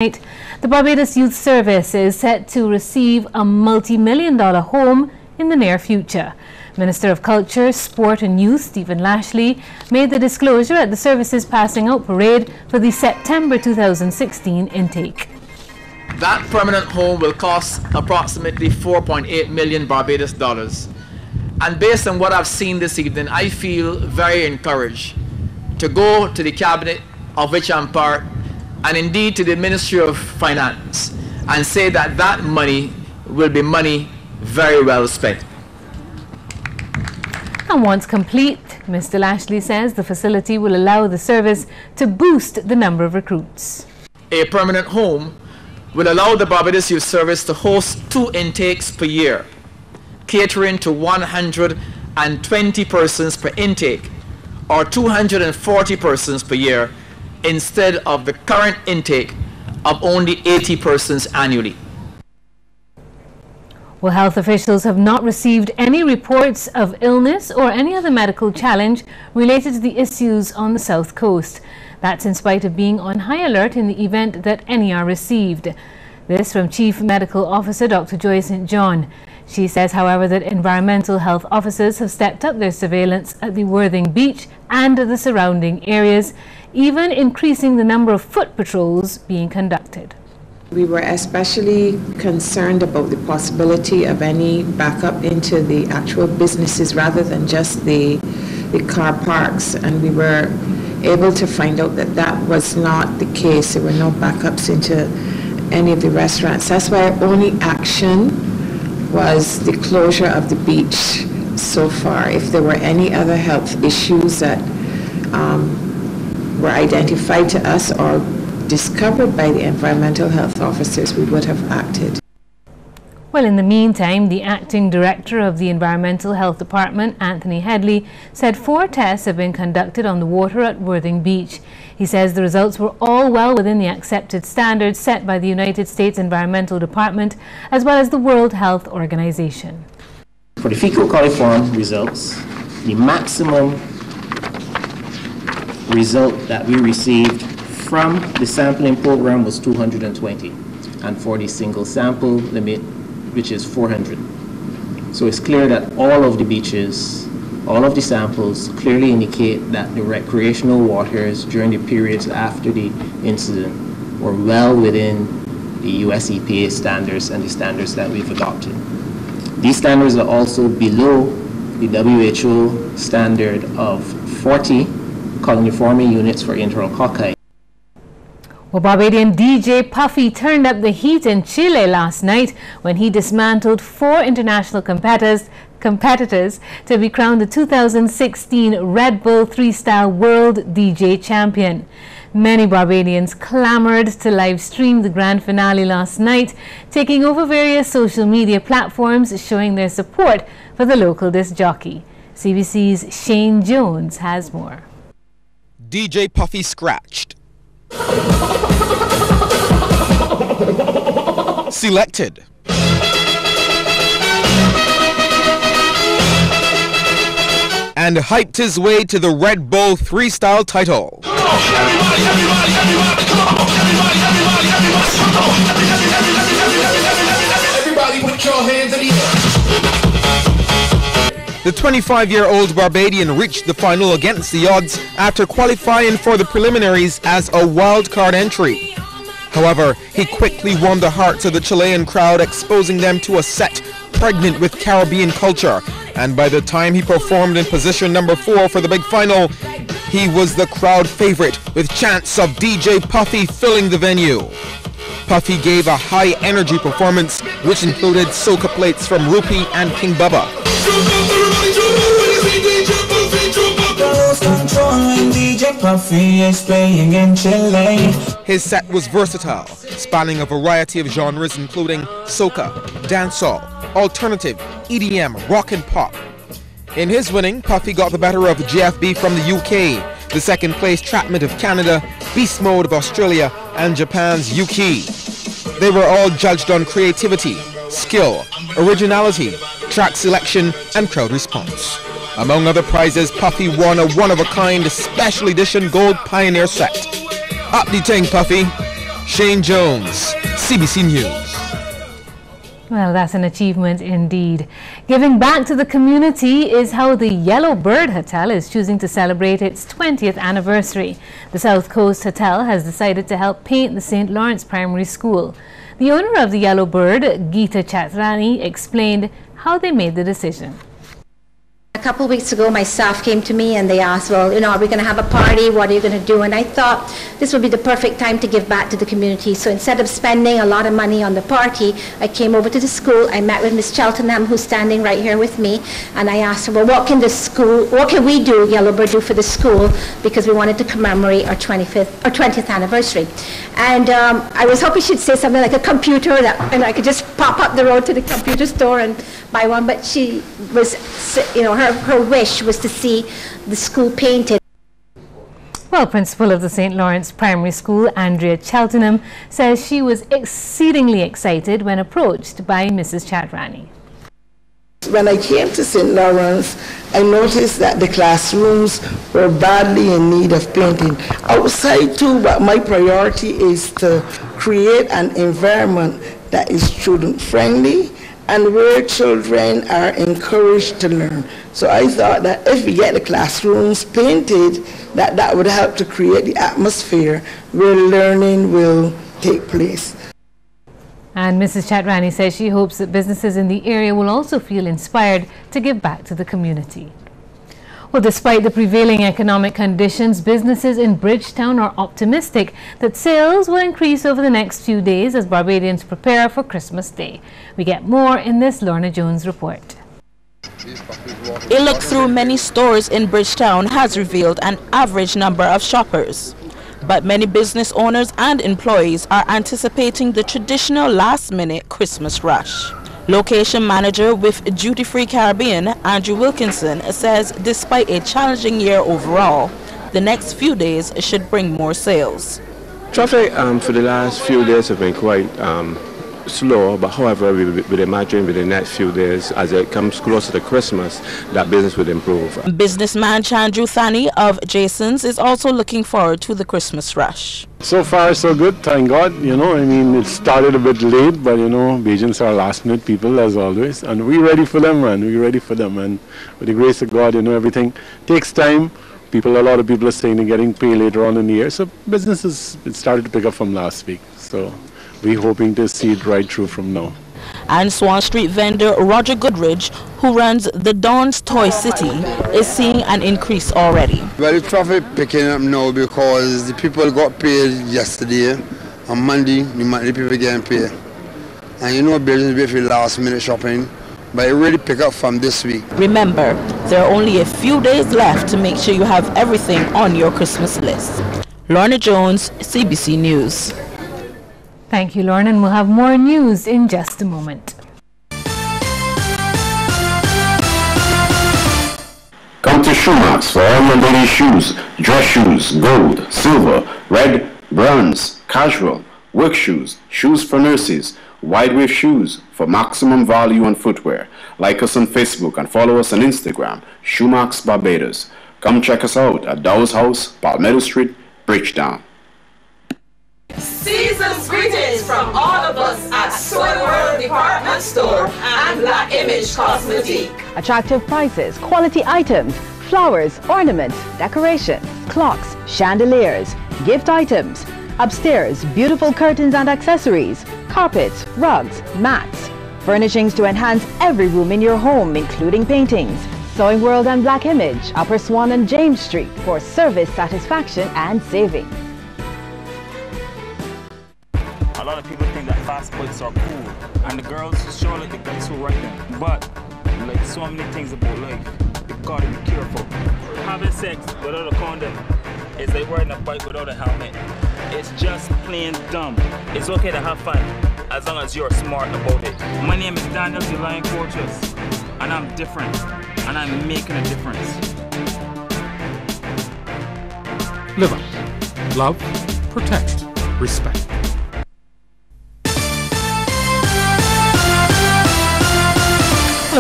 The Barbados Youth Service is set to receive a multi-million-dollar home in the near future. Minister of Culture, Sport and Youth Stephen Lashley made the disclosure at the service's passing out parade for the September 2016 intake. That permanent home will cost approximately 4.8 million Barbados dollars. And based on what I've seen this evening, I feel very encouraged to go to the cabinet of which I'm part, and indeed to the Ministry of Finance, and say that that money will be money very well spent. And once complete, Mr. Lashley says the facility will allow the service to boost the number of recruits. A permanent home will allow the Barbados Youth Service to host 2 intakes per year, catering to 120 persons per intake, or 240 persons per year, instead of the current intake of only 80 persons annually. Well, health officials have not received any reports of illness or any other medical challenge related to the issues on the South Coast. That's in spite of being on high alert in the event that any are received. This from Chief Medical Officer Dr. Joy St. John. She says, however, that environmental health officers have stepped up their surveillance at the Worthing Beach and the surrounding areas, even increasing the number of foot patrols being conducted. We were especially concerned about the possibility of any backup into the actual businesses rather than just the car parks, and we were able to find out that that was not the case. There were no backups into any of the restaurants. That's why our only action was the closure of the beach so far. If there were any other health issues that were identified to us or discovered by the environmental health officers, we would have acted. Well, in the meantime, the acting director of the Environmental Health Department, Anthony Headley, said 4 tests have been conducted on the water at Worthing Beach. He says the results were all well within the accepted standards set by the United States Environmental Department as well as the World Health Organization. For the fecal coliform results, the maximum result that we received from the sampling program was 220, and for the single sample limit, which is 400. So it's clear that all of the beaches, all of the samples clearly indicate that the recreational waters during the periods after the incident were well within the US EPA standards and the standards that we've adopted. These standards are also below the WHO standard of 40 coloniforming units for enterococci. Well, Barbadian DJ Puffy turned up the heat in Chile last night when he dismantled 4 international competitors to be crowned the 2016 Red Bull 3-Style World DJ Champion. Many Barbadians clamored to live stream the grand finale last night, taking over various social media platforms showing their support for the local disc jockey. CBC's Shane Jones has more. DJ Puffy scratched. Selected. And hyped his way to the Red Bull 3-Style title. Everybody put your hands in the air. The 25-year-old Barbadian reached the final against the odds after qualifying for the preliminaries as a wild-card entry. However, he quickly won the hearts of the Chilean crowd, exposing them to a set pregnant with Caribbean culture. And by the time he performed in position number 4 for the big final, he was the crowd favorite, with chants of DJ Puffy filling the venue. Puffy gave a high-energy performance, which included soca plates from Rupi and King Bubba. His set was versatile, spanning a variety of genres including soca, dancehall, alternative, EDM, rock and pop. In his winning, Puffy got the better of JFB from the UK, the second place Trapment of Canada, Beast Mode of Australia, and Japan's Yuki. They were all judged on creativity, skill, originality, track selection, and crowd response. Among other prizes, Puffy won a one-of-a-kind special edition gold Pioneer set. Up the ting, Puffy. Shane Jones, CBC News. Well, that's an achievement indeed. Giving back to the community is how the Yellow Bird Hotel is choosing to celebrate its 20th anniversary. The South Coast Hotel has decided to help paint the St. Lawrence Primary School. The owner of the Yellow Bird, Geeta Chatrani, explained how they made the decision. A couple of weeks ago, my staff came to me and they asked, well, you know, are we going to have a party? What are you going to do? And I thought this would be the perfect time to give back to the community. So instead of spending a lot of money on the party, I came over to the school. I met with Miss Cheltenham, who's standing right here with me, and I asked her, well, what can we do, Yellowbird, do for the school? Because we wanted to commemorate our 20th anniversary. And I was hoping she'd say something like a computer, and I could just pop up the road to the computer store and buy one. But she was, you know, her wish was to see the school painted. Well, principal of the St. Lawrence Primary School, Andrea Cheltenham, says she was exceedingly excited when approached by Mrs. Chatrani. When I came to St. Lawrence, I noticed that the classrooms were badly in need of painting. Outside too, but my priority is to create an environment that is student-friendly and where children are encouraged to learn. So I thought that if we get the classrooms painted, that would help to create the atmosphere where learning will take place. And Mrs. Chatrani says she hopes that businesses in the area will also feel inspired to give back to the community. Well, despite the prevailing economic conditions, businesses in Bridgetown are optimistic that sales will increase over the next few days as Barbadians prepare for Christmas Day. We get more in this Lorna Jones report. A look through many stores in Bridgetown has revealed an average number of shoppers. But many business owners and employees are anticipating the traditional last-minute Christmas rush. Location manager with Duty Free Caribbean, Andrew Wilkinson, says despite a challenging year overall, the next few days should bring more sales. Traffic for the last few days have been quite slow, but however, we would imagine within the next few days, as it comes closer to Christmas, that business would improve. Businessman Chandru Thani of Jason's is also looking forward to the Christmas rush. So far, so good, thank God. You know, I mean, it started a bit late, but you know, Bajans are last-minute people as always, and we're ready for them, man. We're ready for them, and with the grace of God, you know, everything takes time. A lot of people are saying they're getting paid later on in the year, so businesses, it started to pick up from last week. So we're hoping to see it right through from now. And Swan Street vendor Roger Goodridge, who runs the Dawn's Toy City, is seeing an increase already. Well, the traffic picking up now because the people got paid yesterday. On Monday, the people getting paid. And you know, business wait for last minute shopping, but it really pick up from this week. Remember, there are only a few days left to make sure you have everything on your Christmas list. Lorna Jones, CBC News. Thank you, Lorna, and we'll have more news in just a moment. Come to Shoemax for all your ladies' shoes, dress shoes, gold, silver, red, bronze, casual, work shoes, shoes for nurses, wide wave shoes for maximum value on footwear. Like us on Facebook and follow us on Instagram, Shoemax Barbados. Come check us out at Dow's House, Palmetto Street, Bridgetown. Season's greetings from all of us at Sewing World Department Store and Black Image Cosmetic. Attractive prices, quality items, flowers, ornaments, decorations, clocks, chandeliers, gift items. Upstairs, beautiful curtains and accessories, carpets, rugs, mats, furnishings to enhance every room in your home, including paintings. Sewing World and Black Image, Upper Swan and James Street for service satisfaction and saving. A lot of people think that fast bikes are cool, and the girls sure like the guys who ride them. But like so many things about life, you gotta be careful. Having sex without a condom is like riding a bike without a helmet. It's just plain dumb. It's okay to have fun as long as you're smart about it. My name is Daniel the Lion Fortress, and I'm different, and I'm making a difference. Live up, love, protect, respect.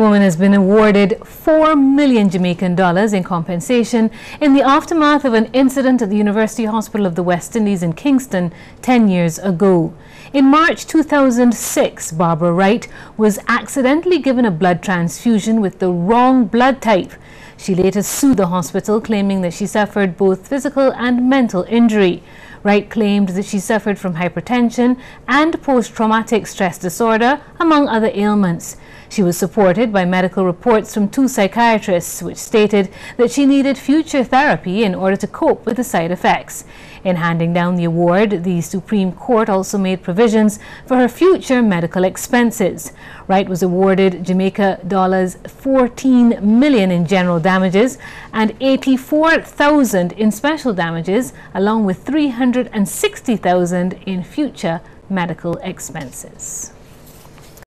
woman has been awarded 4 million Jamaican dollars in compensation in the aftermath of an incident at the University Hospital of the West Indies in Kingston 10 years ago. In March 2006, Barbara Wright was accidentally given a blood transfusion with the wrong blood type. She later sued the hospital, claiming that she suffered both physical and mental injury. Wright claimed that she suffered from hypertension and post-traumatic stress disorder, among other ailments. She was supported by medical reports from 2 psychiatrists, which stated that she needed future therapy in order to cope with the side effects. In handing down the award, the Supreme Court also made provisions for her future medical expenses. Wright was awarded Jamaica dollars 14 million in general damages and 84,000 in special damages, along with 360,000 in future medical expenses.